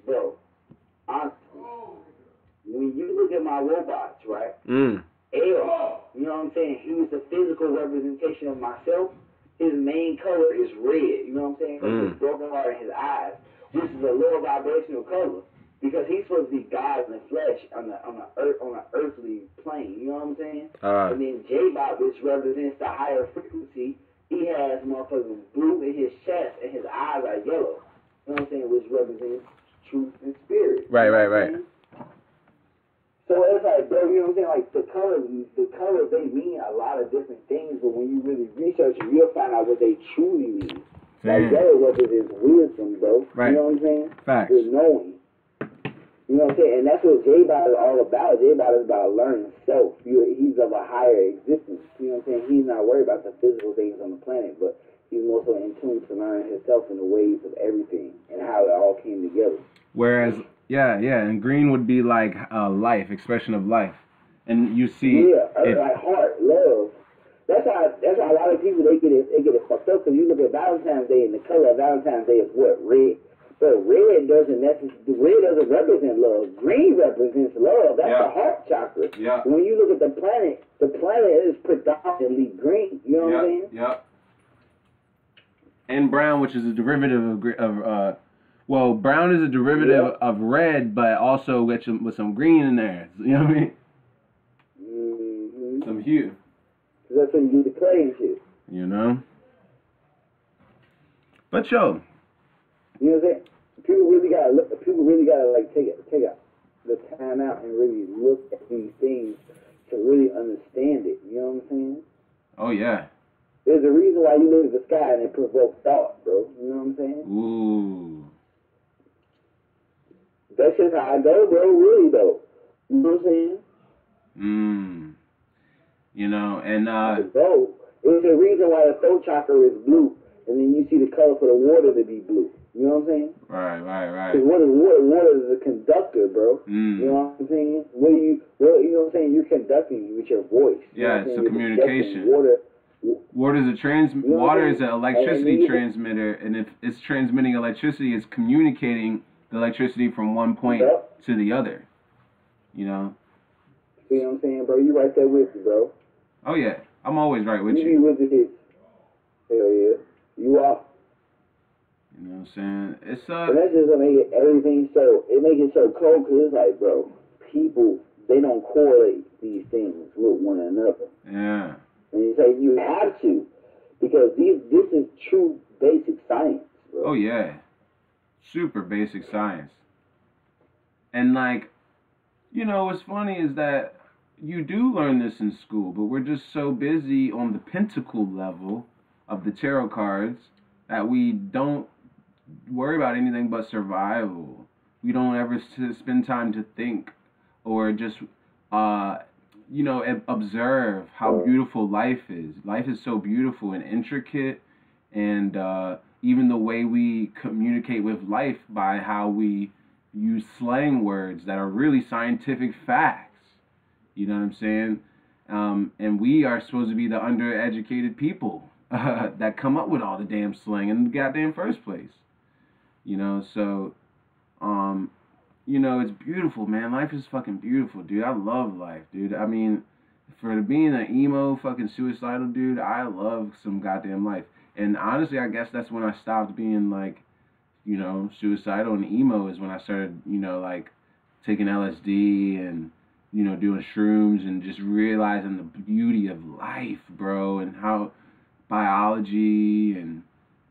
bro, honestly, when you look at my robots, right? L, you know what I'm saying? He was the physical representation of myself. His main color is red, you know what I'm saying? From his broken heart in his eyes, which is a lower vibrational color. Because he's supposed to be God in the flesh on an earthly plane, you know what I'm saying? And then J-Bot, which represents the higher frequency, he has motherfucking blue in his chest and his eyes are yellow. You know what I'm saying? Which represents truth and spirit. Right. So it's like, bro, you know what I'm saying? Like the colors, they mean a lot of different things, but when you really research it, you'll find out what they truly mean. Like yellow represents wisdom, bro. Right. You know what I'm saying? Facts. The knowing. You know what I'm saying? And that's what J-Bot is all about. J-Bot is about learning self. He's of a higher existence. You know what I'm saying? He's not worried about the physical things on the planet, but he's more so in tune to learn himself and the ways of everything and how it all came together. Whereas, and green would be like life, expression of life. And you see... Yeah, like heart, love. That's why a lot of people, they get it fucked up, because you look at Valentine's Day, and the color of Valentine's Day is what? Red. But red doesn't represent love. Green represents love. That's the heart chakra. Yeah. When you look at the planet is predominantly green. You know what I'm saying? Yeah. And brown, which is a derivative of brown is a derivative of red, but also with some green in there. You know what I mean? Mm-hmm. Some hue. That's when you do the clay and shit. You know? But yo. You know what I'm saying? People really gotta like take the time out and really look at these things to really understand it. You know what I'm saying? Oh yeah. There's a reason why you look at the sky and it provokes thought, bro. You know what I'm saying? Ooh. That's just how I go, bro. Really though. You know what I'm saying? You know, and bro, there's a reason why the throat chakra is blue, and then you see the color for the water to be blue. You know what I'm saying? Right. Because what is water? Water is a conductor, bro. You know what I'm saying? You know what I'm saying? You're conducting with your voice. Yeah, it's a communication. Water is an electricity transmitter, and if it's transmitting electricity, it's communicating the electricity from one point to the other. You know? You know what I'm saying, bro? You right there with me, bro. Oh yeah, I'm always right with you. You be with the hits. Hell yeah. You are. You know what I'm saying? It's and that's just make it everything it makes it so cold, because it's like, bro, people, they don't correlate these things with one another. Yeah. And you say you have to, because this is true basic science, bro. Oh yeah. Super basic science. And like, you know, what's funny is that you do learn this in school, but we're just so busy on the pentacle level of the tarot cards that we don't worry about anything but survival. We don't ever spend time to think or just, you know, observe how beautiful life is. Life is so beautiful and intricate, and even the way we communicate with life by how we use slang words that are really scientific facts. You know what I'm saying? And we are supposed to be the undereducated people that come up with all the damn slang in the goddamn first place. You know, so, you know, it's beautiful, man. Life is fucking beautiful, dude. I love life, dude. I mean, for being an emo fucking suicidal dude, I love some goddamn life. And honestly, I guess that's when I stopped being, like, you know, suicidal and emo, is when I started, you know, like, taking LSD and, you know, doing shrooms and just realizing the beauty of life, bro, and how biology and,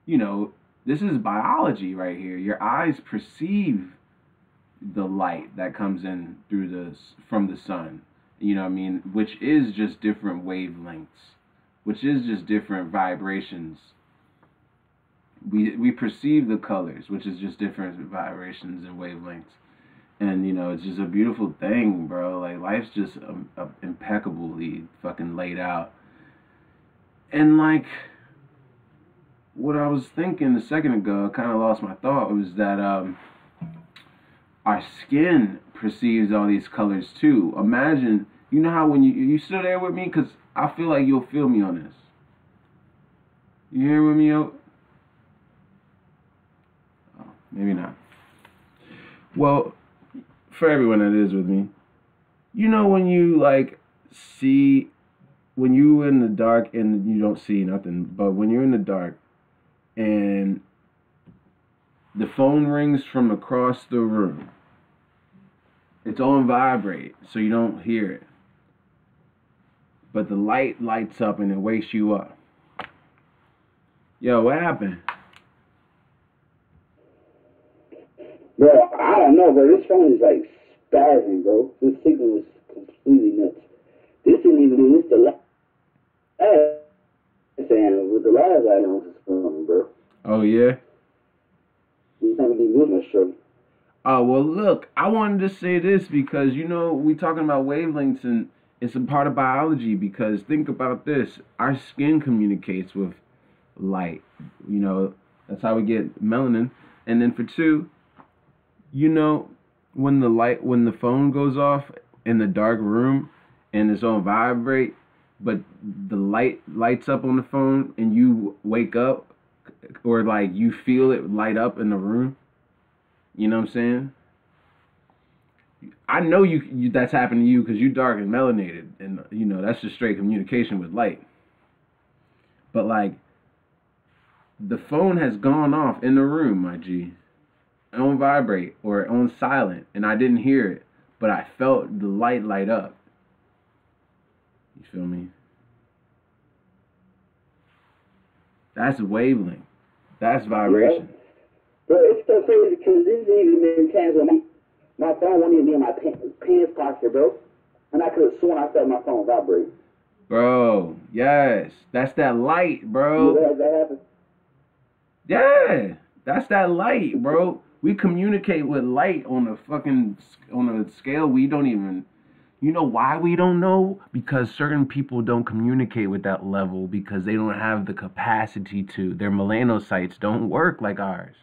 you know, this is biology right here. Your eyes perceive the light that comes in from the sun, you know what I mean, which is just different wavelengths, which is just different vibrations. We perceive the colors, which is just different vibrations and wavelengths. And, you know, it's just a beautiful thing, bro. Like, life's just impeccably fucking laid out. And, like, what I was thinking a second ago, I kind of lost my thought, was that our skin perceives all these colors too. Imagine, you know how when you still there with me? Because I feel like you'll feel me on this. You here with me, yo? Oh, maybe not. Well, for everyone that is with me, you know when you like see when you in the dark and you don't see nothing, but when you're in the dark and the phone rings from across the room, it's on vibrate, so you don't hear it. But the light lights up and it wakes you up. Yo, what happened? Bro, I don't know, bro. This phone is like spazzing, bro. This signal is completely nuts. This isn't even this the last saying with the last item on this phone, bro. Oh yeah? You think we do much trouble. Oh well look, I wanted to say this because you know we talking about wavelengths and it's a part of biology because think about this. Our skin communicates with light. You know, that's how we get melanin. And then for two, you know, when the phone goes off in the dark room and it's on vibrate, but the light lights up on the phone and you wake up or like you feel it light up in the room. You know what I'm saying? I know you that's happened to you because you dark and melanated, and you know that's just straight communication with light. But like, the phone has gone off in the room, my G, on vibrate or on silent, and I didn't hear it, but I felt the light up. You feel me? That's wavelength. That's vibration. Yeah. But it's so crazy because this even been times when my phone won't even be in my pants pocket, bro. And I could have sworn I felt my phone vibrate. Bro, yes. That's that light, bro. Has that happened? Yeah. That's that light, bro. We communicate with light on a scale we don't even. You know why we don't know? Because certain people don't communicate with that level because they don't have the capacity to. Their melanocytes don't work like ours.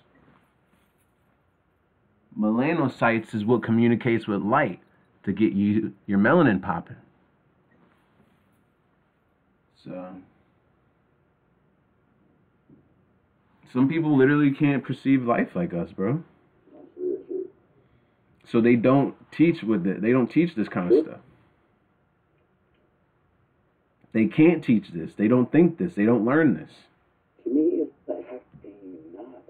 Melanocytes is what communicates with light to get you your melanin popping. So some people literally can't perceive life like us, bro. So they don't teach with it. They don't teach this kind of stuff. They can't teach this. They don't think this. They don't learn this. To me, it's like, how can you not?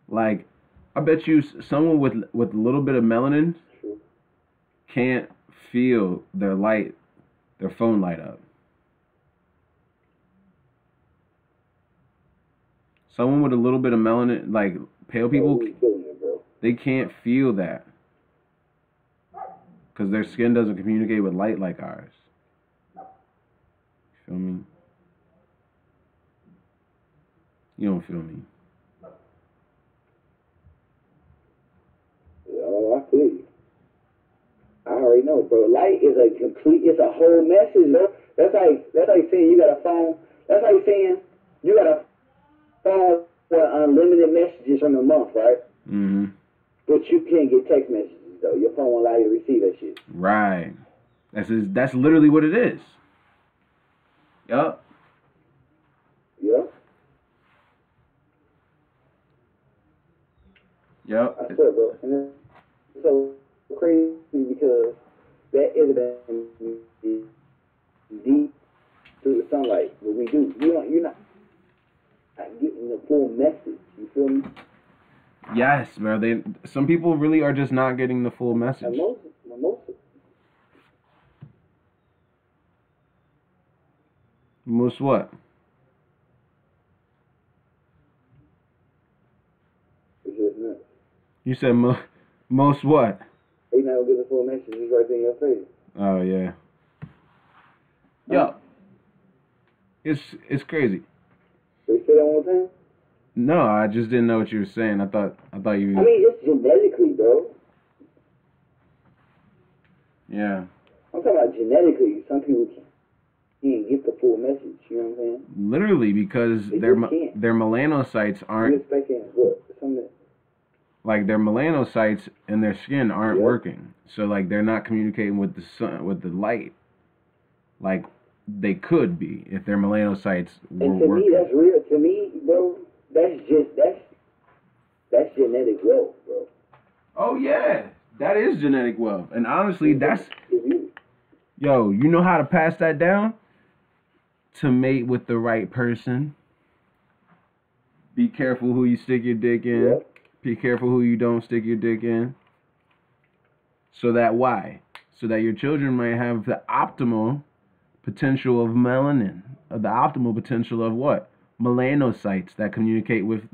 Like, I bet you someone with a little bit of melanin can't feel their phone light up. Someone with a little bit of melanin, like pale people, they can't feel that because their skin doesn't communicate with light like ours. You feel me? You don't feel me. Oh, I feel you. I already know, bro. Light is it's a whole message, bro. That's like saying you got a phone. That's like saying you got a phone with unlimited messages from the month, right? Mm-hmm. But you can't get text messages, though. Your phone won't allow you to receive that shit. Right. That's literally what it is. Yup. Yep. Yep. I swear, bro. And it's so crazy because that is deep through the sunlight. What we do, you're not getting the full message. You feel me? Yes, bro. Some people really are just not getting the full message. And Most what? It's just nuts. You said most what? They not gonna get the full message. It's right there in your face. Oh yeah. Yo. It's crazy. They say that one more time? No, I just didn't know what you were saying. I thought you. I mean, it's genetically, bro. Yeah. I'm talking about genetically. Some people can't get the full message. You know what I'm saying? Literally, because their melanocytes aren't. You're expecting what? Something. Like their melanocytes and their skin aren't working, so like they're not communicating with the sun, with the light, like they could be if their melanocytes were working. And to me, that's real. To me, bro, that's genetic growth, bro. Oh yeah, that is genetic wealth, and honestly, that's yo. You know how to pass that down? To mate with the right person. Be careful who you stick your dick in. Yep. Be careful who you don't stick your dick in. So that why? So that your children might have the optimal potential of melanin, of the optimal potential of what? Melanocytes that communicate with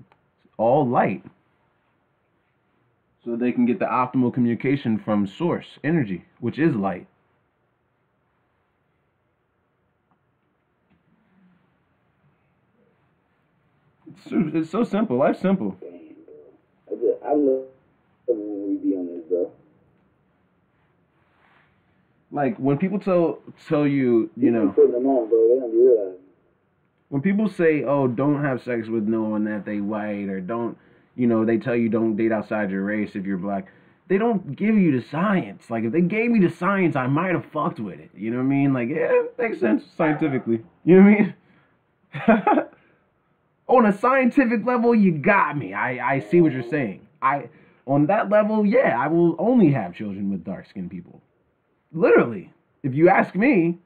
all light. So they can get the optimal communication from source energy, which is light. It's so simple. Life's simple. I love when we be on this, bro. Like when people tell you, you know, putting them on, bro. They don't be realizing. When people say, "Oh, don't have sex with no one that they white," or don't, you know, they tell you don't date outside your race if you're black. They don't give you the science. Like if they gave me the science, I might have fucked with it. You know what I mean? Like yeah, it makes sense scientifically. You know what I mean? On a scientific level, you got me. I see what you're saying. On that level, yeah, I will only have children with dark-skinned people. Literally, if you ask me,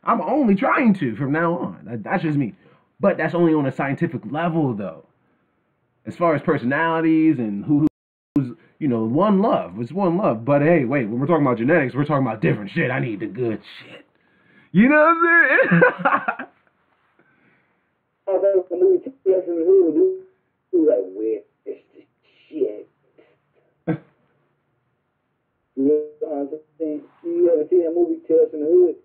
I'm only trying to from now on. That's just me. But that's only on a scientific level, though. As far as personalities and who's, you know, one love. It's one love. But hey, wait, when we're talking about genetics, we're talking about different shit. I need the good shit. You know what I'm saying? Like, where is the shit? You know what I'm saying? You ever see that movie, Tales from the Hood?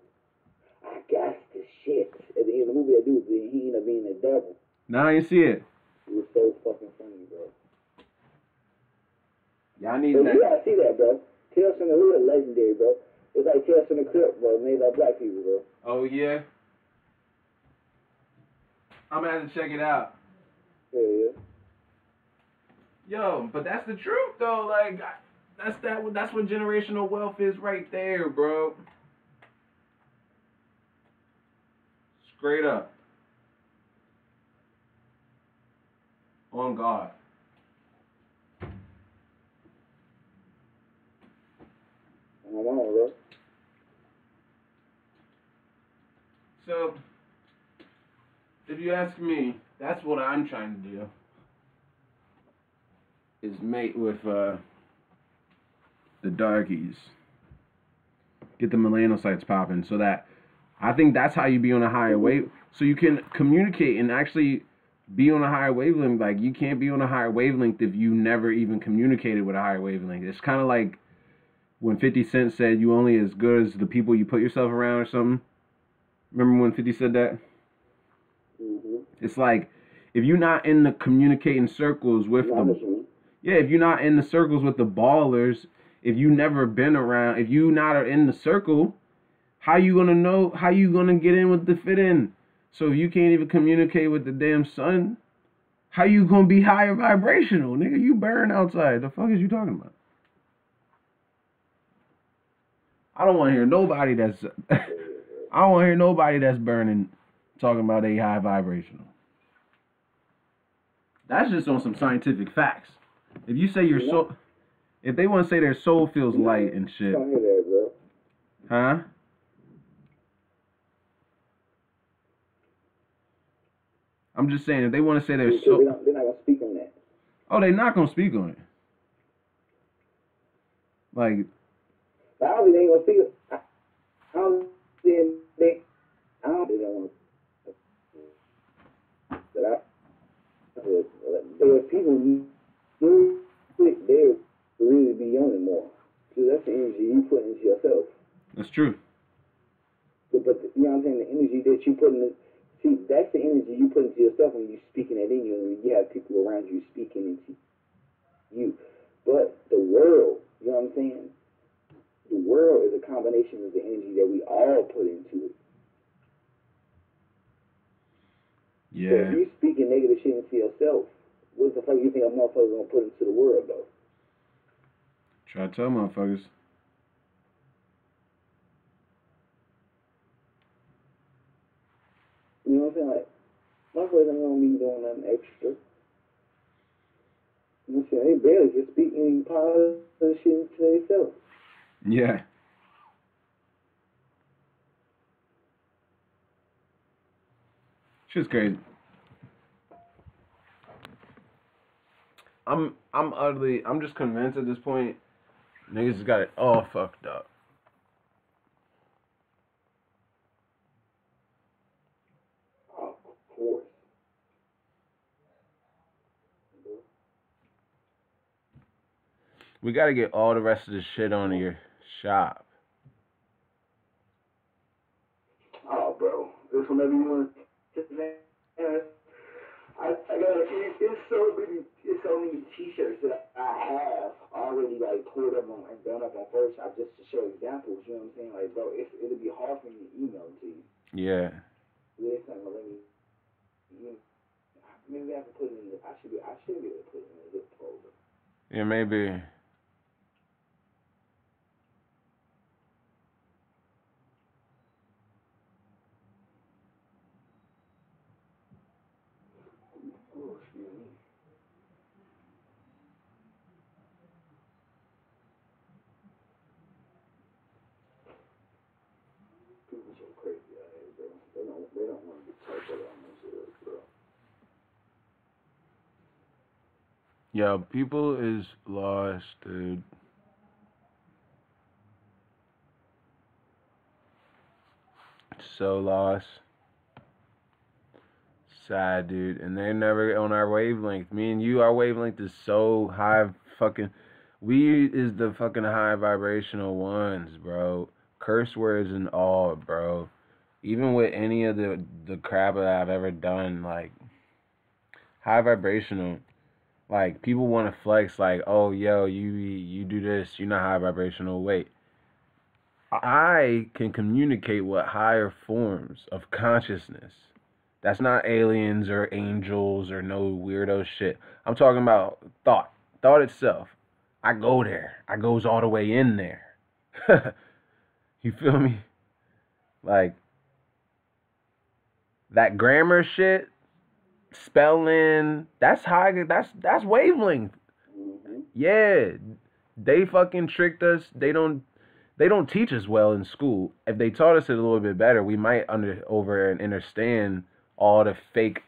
I got the shit. At the end of the movie, that dude, he ended up being the devil. Nah, you see it. It was so fucking funny, bro. Y'all need but that. You gotta see that, bro. Tales from the Hood, legendary, bro. It's like Tales from the Crypt, bro, made by black people, bro. Oh, yeah? I'm gonna have to check it out. Yeah. Yo, but that's the truth, though. Like, that's what generational wealth is right there, bro. Straight up. On God. I'm on, bro. So, if you ask me, that's what I'm trying to do. Is mate with the darkies. Get the melanocytes popping so that I think that's how you be on a higher wave. So you can communicate and actually be on a higher wavelength. Like you can't be on a higher wavelength if you never even communicated with a higher wavelength. It's kind of like when 50 Cent said you only as good as the people you put yourself around or something. Remember when 50 said that? Mm-hmm. It's like if you're not in the communicating circles with if you're not in the circles with the ballers, if you never been around, if you not are in the circle, how you gonna know? How you gonna get in with the fit in? So if you can't even communicate with the damn sun, how you gonna be higher vibrational, nigga? You burn outside. The fuck is you talking about? I don't want to hear nobody that's. I don't want to hear nobody that's burning talking about a high vibrational. That's just on some scientific facts. If you say your soul, if they want to say their soul feels light and shit, don't hear that, bro. huh? I'm just saying if they want to say their soul, they're not gonna speak on that. Oh, they're not gonna speak on it. Like, I don't think they ain't gonna speak. I don't think they don't want to. There are people they really be on it more. So that's the energy you put into yourself. That's true. But you know what I'm saying? The energy that you put in, see, that's the energy you put into yourself when you're speaking it in you, and you have people around you speaking into you. But the world, you know what I'm saying? The world is a combination of the energy that we all put into it. Yeah. So if you speaking negative shit into yourself, what the fuck you think a motherfucker gonna put into the world, though? Try to tell motherfuckers. You know what I'm saying? Like, motherfuckers ain't gonna be doing nothing extra. You know They barely can speak any positive shit to themselves. Yeah. Shit's crazy. I'm just convinced at this point, niggas just got it all fucked up. Of course. We gotta get all the rest of this shit onto your shop. Oh, bro. This whenever you want to. I got it's so many t-shirts that I have already like pulled up on and done up on Photoshop just to show examples. You know what I'm saying? Like, bro, it'll be hard for me to email it to you. Yeah. It's not gonna let me. Maybe I can put it in. I should be able to put it in a zip folder. Yeah, maybe. Oh, excuse me. People so crazy out here, bro. They don't want to get typed out on themselves, bro. Yo, people is lost, dude. So lost. Sad, dude. And they're never on our wavelength. Me and you, our wavelength is so high fucking... We is the fucking high vibrational ones, bro. Curse words and all, bro. Even with any of the crap that I've ever done, like... High vibrational. Like, people want to flex, like, oh, yo, you do this, you're not high vibrational. Wait. I can communicate with higher forms of consciousness. That's not aliens or angels or no weirdo shit. I'm talking about thought. Thought itself. I go there. I goes all the way in there. You feel me? Like, that grammar shit, spelling, that's high, that's wavelength. Yeah. They fucking tricked us. They don't teach us well in school. If they taught us it a little bit better, we might over and understand all the fake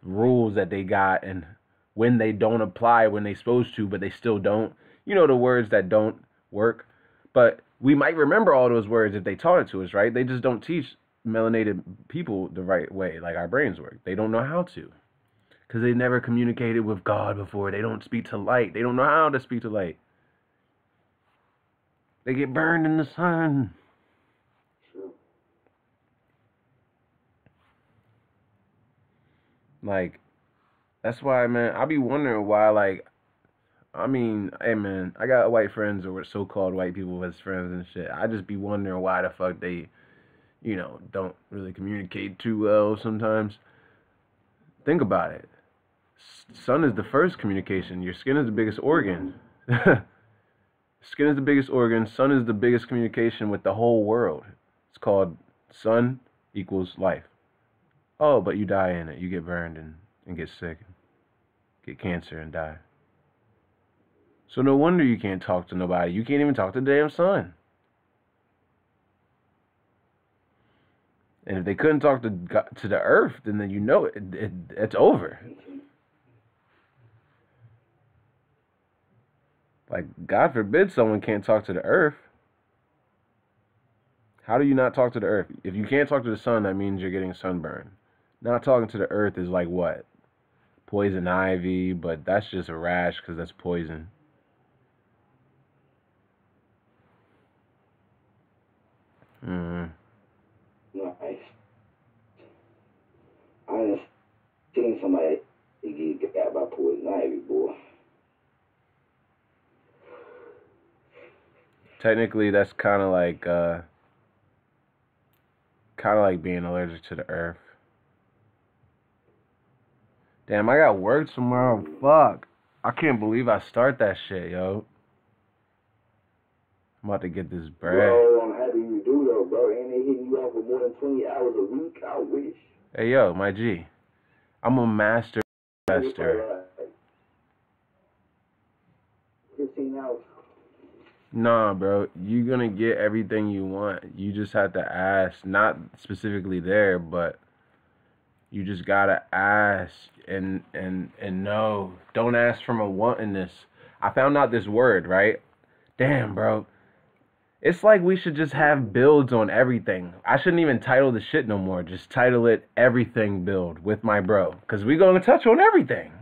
rules that they got and when they don't apply when they supposed to, but they still don't. You know, the words that don't work. But we might remember all those words if they taught it to us, right? They just don't teach melanated people the right way, like our brains work. They don't know how to. Because they never communicated with God before. They don't speak to light. They don't know how to speak to light. They get burned in the sun. True. Like, that's why, man, I be wondering why, like, I mean, hey, man, I got white friends or so-called white people as friends and shit. I just be wondering why the fuck they, you know, don't really communicate too well sometimes. Think about it. Sun is the first communication. Your skin is the biggest organ. Skin is the biggest organ. Sun is the biggest communication with the whole world. It's called sun equals life. Oh, but you die in it. You get burned and get sick. Get cancer and die. So no wonder you can't talk to nobody. You can't even talk to the damn sun. And if they couldn't talk to the earth, then you know it's over. Like, God forbid someone can't talk to the earth. How do you not talk to the earth? If you can't talk to the sun, that means you're getting sunburned. Not talking to the earth is like what? Poison ivy, but that's just a rash because that's poison. Nice. I done seen somebody get got by poison ivy, boy. Technically, that's kind of like being allergic to the earth. Damn, I got work tomorrow. Fuck. I can't believe I start that shit, yo. I'm about to get this bread. Bro, I'm happy you do, though, bro. Ain't they hitting you off with more than 20 hours a week? I wish. Hey, yo, my G. I'm a master investor. everything else. Nah, bro, you're gonna get everything you want. You just have to ask, not specifically there, but you just gotta ask and know. Don't ask from a wantingness. I found out this word, right? Damn, bro. It's like we should just have builds on everything. I shouldn't even title the shit no more. Just title it Everything Build with my bro. Because we gonna touch on everything.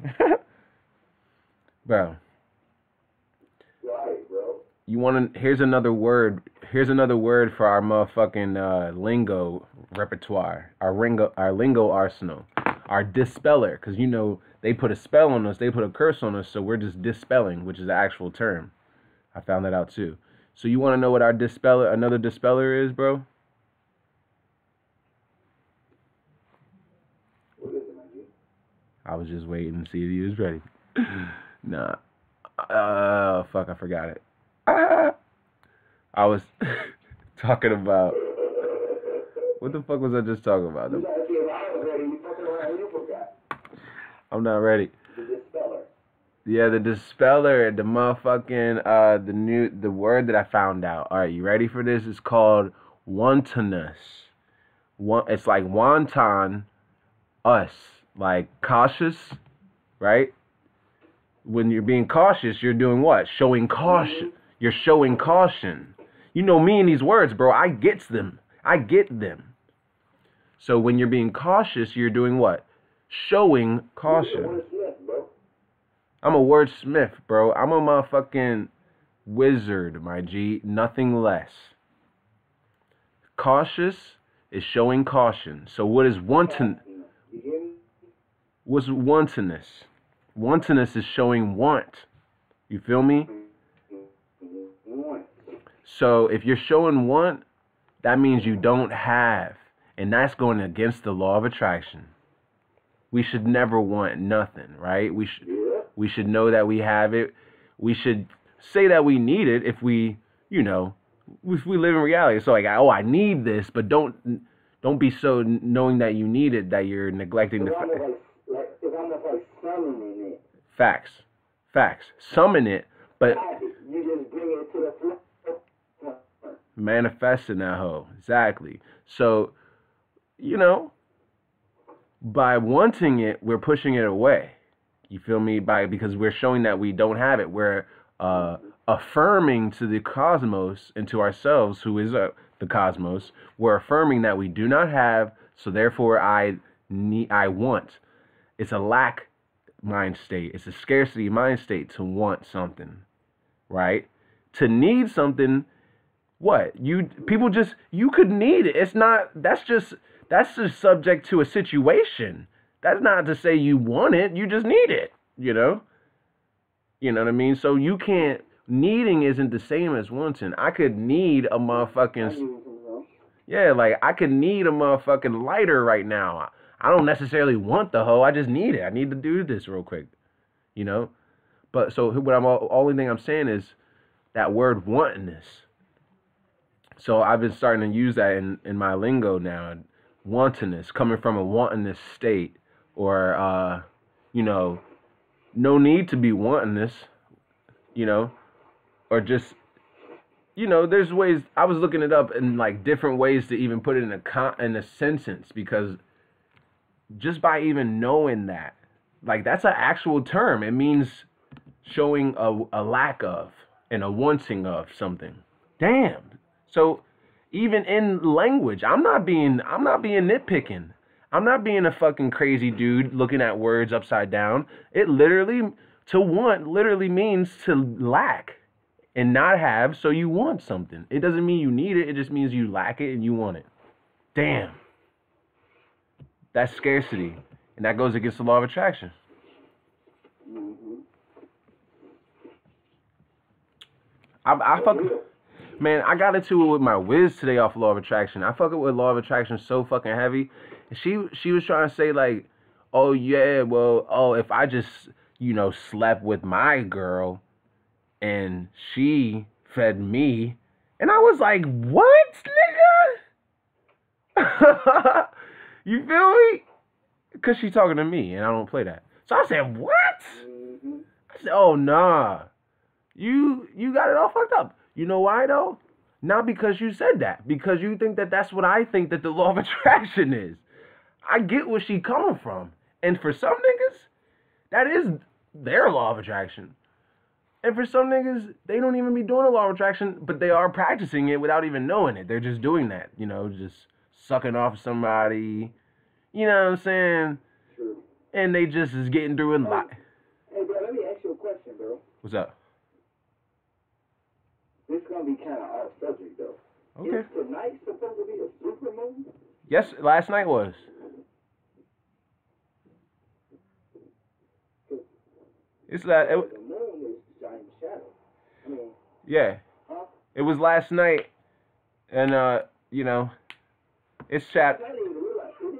Bro. Right, bro. You want to, here's another word for our motherfucking lingo repertoire. Our lingo arsenal. Our dispeller. Because, you know, they put a spell on us. They put a curse on us. So we're just dispelling, which is the actual term. I found that out too. So you want to know what our another dispeller is, bro? What is it, man? I was just waiting to see if he was ready. Nah. Fuck, I forgot it. I was talking about... What the fuck was I just talking about? You gotta see if I was ready. You fucking around, you forgot. I'm not ready. The dispeller. Yeah, the dispeller, the motherfucking, the word that I found out. All right, you ready for this? It's called wantonness. It's like wanton, us, like cautious, right? When you're being cautious, you're doing what? Showing caution. You're showing caution. You know me and these words, bro. I get them. So when you're being cautious, you're doing what? Showing caution. I'm a wordsmith, bro. I'm a motherfucking wizard, my G. Nothing less. Cautious is showing caution. So what is wanton? What's wantonness? Wantonness is showing want. You feel me? So if you're showing want, that means you don't have. And that's going against the law of attraction. We should never want nothing, right? We should know that we have it. We should say that we need it if we, you know, if we live in reality. So like, oh, I need this, but don't be so knowing that you need it that you're neglecting the fact. It's almost like summoning it. Facts. Summon it, but you just bring it to the floor. Manifesting that hoe. Exactly. So, you know, by wanting it, we're pushing it away. You feel me? Because we're showing that we don't have it. We're affirming to the cosmos and to ourselves, who is the cosmos. We're affirming that we do not have, so therefore I want. It's a lack mind state. It's a scarcity mind state to want something, right? To need something, what? You could need it. It's not, that's just subject to a situation. That's not to say you want it, you just need it, you know? You know what I mean? So you can't, needing isn't the same as wanting. I could need a motherfucking, yeah, like I could need a motherfucking lighter right now. I don't necessarily want the hoe, I just need it. I need to do this real quick, you know? But so only thing I'm saying is that word wantingness. So I've been starting to use that in my lingo now. Wantingness, coming from a wantingness state. Or, you know, no need to be wanting this, you know, or just, you know, there's ways. I was looking it up in like different ways to even put it in a sentence, because just by even knowing that, like that's an actual term. It means showing a lack of and a wanting of something. Damn. So even in language, I'm not being nitpicking. I'm not being a fucking crazy dude looking at words upside down. It literally, to want literally means to lack and not have, so you want something. It doesn't mean you need it. It just means you lack it and you want it. Damn. That's scarcity. And that goes against the law of attraction. I fuck... Man, I got into it with my whiz today off law of attraction. I fuck it with law of attraction so fucking heavy. She was trying to say like, oh yeah, well, if I just, you know, slept with my girl and she fed me, and I was like, what, nigga? You feel me? Because she's talking to me and I don't play that. So I said, what? I said, oh nah. You got it all fucked up. You know why though? Not because you said that. Because you think that that's what I think that the law of attraction is. I get where she coming from. And for some niggas, that is their law of attraction. And for some niggas, they don't even be doing the law of attraction, but they are practicing it without even knowing it. They're just doing that, you know, just sucking off somebody. You know what I'm saying? True. And they just is getting through and lie. Hey, bro, let me ask you a question, bro. What's up? This is going to be kind of off subject, though. Okay. Is tonight supposed to be a super moon? Yes, last night was. It's that. The moon is shining shadow. I mean, Yeah. huh? It was last night, and you know, it's chat. I didn't even realize. It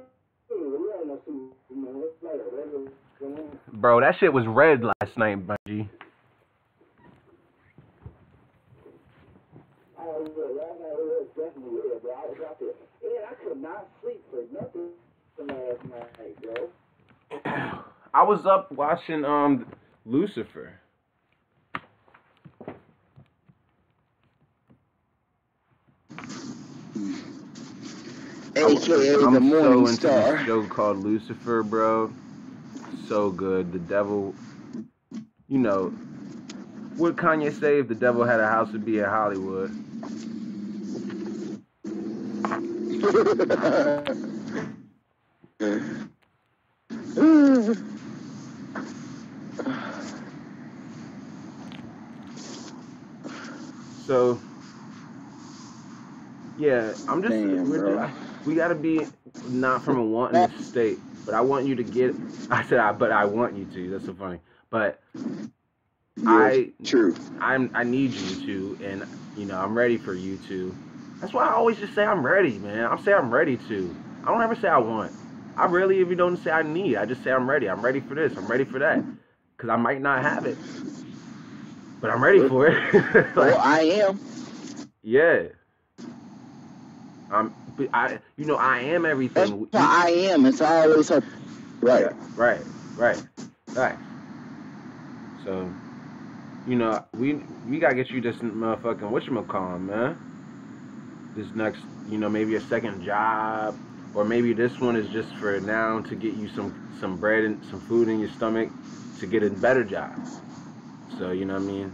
didn't even realize no super moon. It's like a regular moon. Bro, that shit was red last night, my G. Oh, look, last night it was definitely red, bro. I was out there. And I could not sleep for nothing last night, bro. I was up watching Lucifer. AKA I'm the Morning so into Star. this show called Lucifer, bro. So good. The devil, you know, what Kanye say? If the devil had a house, it'd be in Hollywood. So, yeah, I'm just, Damn, we gotta be not from a wanting state, but I want you to get, but I want you to, that's so funny, but True. I need you to, and, you know, I'm ready for you to. That's why I always just say I'm ready, man. I'll say I'm ready to. I don't ever say I want. I really even don't say I need. I just say I'm ready. I'm ready for this. I'm ready for that. Because I might not have it. But I'm ready for it. Like, Well, I am. yeah. I am everything. I am. It's always a right. Yeah, right. So, you know, we gotta get you this motherfucking whatchamacallit, man. This next, you know, maybe a second job, or maybe this one is just for now to get you some bread and some food in your stomach to get a better job. So, you know what I mean?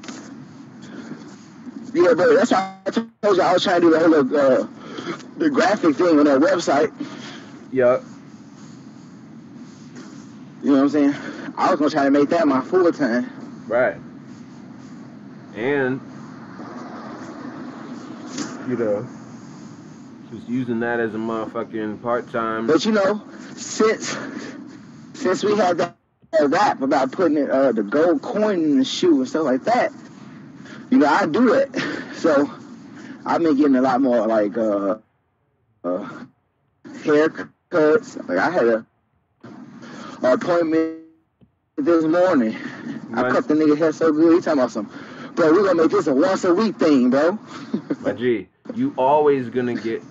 Yeah, bro. That's why I told you I was trying to do the whole the graphic thing on that website. Yup. You know what I'm saying? I was gonna try to make that my full time. Right. And, you know, just using that as a motherfucking part-time. But you know, since we had that rap about putting it, the gold coin in the shoe and stuff like that, you know, I do it. So I've been getting a lot more like haircuts. Like I had a appointment this morning. What? I cut the nigga hair so good. He talking about some, bro, we're gonna make this a once a week thing, bro. My G, you always gonna get,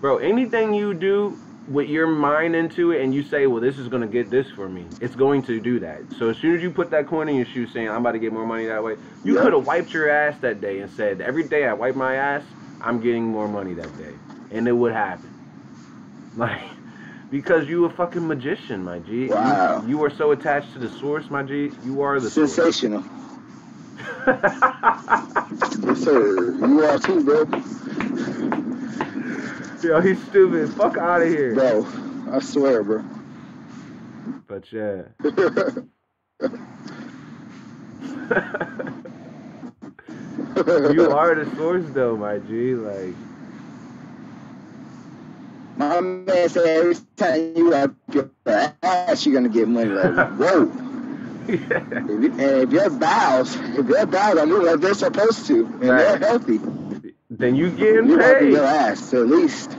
bro, anything you do with your mind into it and you say, well, this is gonna get this for me, it's going to do that. So as soon as you put that coin in your shoe saying, I'm about to get more money that way, you could have wiped your ass that day and said, every day I wipe my ass, I'm getting more money that day. And it would happen. Like, because you a fucking magician, my G. Wow. You are so attached to the source, my G. You are the sensational. Yes, sir. You are too, bro. Yo, he's stupid. Fuck out of here. Bro, I swear, bro. But yeah. You are the source though, my G. Like, my man said every time you wipe your ass, you're gonna get money. Like, whoa. yeah. And if your bowels are moving like they're supposed to, and they're healthy, then you getting you paid. your ass at least.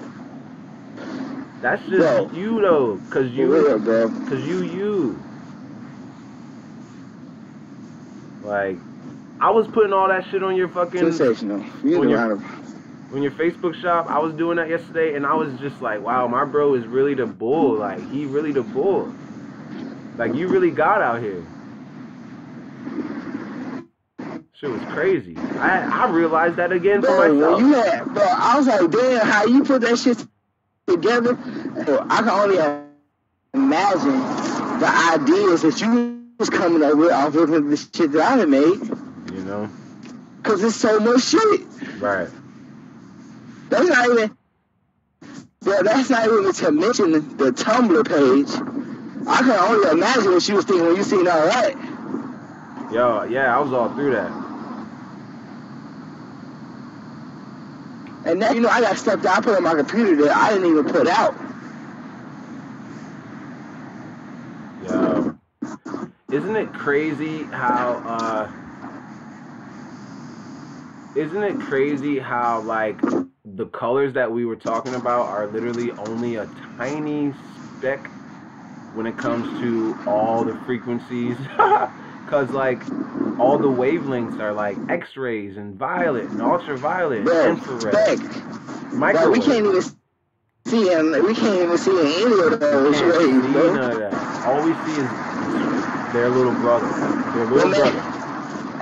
That's just you though, cause you, real, bro. Cause you. Like, I was putting all that shit on your fucking sensational. On your Facebook shop. I was doing that yesterday, and I was just like, wow, my bro is really the bull. Like, he really the bull. Like, you really got out here. Shit was crazy. I realized that again for myself. Bro, I was like, damn, how you put that shit together? I can only imagine the ideas that you was coming up with off of the shit that I done made. You know? Because it's so much shit. Right. That's not even to mention the Tumblr page. I can only imagine what she was thinking when you seen all that. Yo, yeah, I was all through that. And now, you know, I got stuff that I put on my computer that I didn't even put out. Yo. Isn't it crazy how, like, the colors that we were talking about are literally only a tiny speck when it comes to all the frequencies? Because, like, all the wavelengths are, like, X-rays and violet and ultraviolet and infrared. Microwave. We can't even see any of those rays, bro. None of that. All we see is their little brother.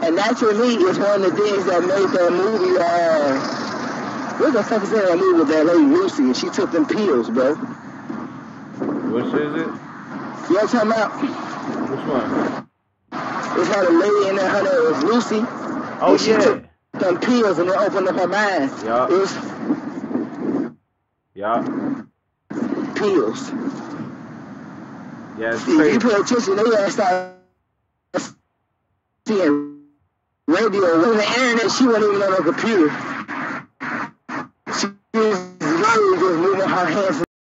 And that, to me, is one of the things that made that movie, what the fuck is that movie with that lady Lucy, and she took them pills, bro? Which is it? You know what I'm talking about? Which one? It's had a lady in there, her name was Lucy. Oh, and she took them pills and it opened up her mind. Yeah. It was pills. Yeah, it's crazy. You pay attention, they gotta start seeing radio. On the internet, she wasn't even on her computer. She was literally just moving her hands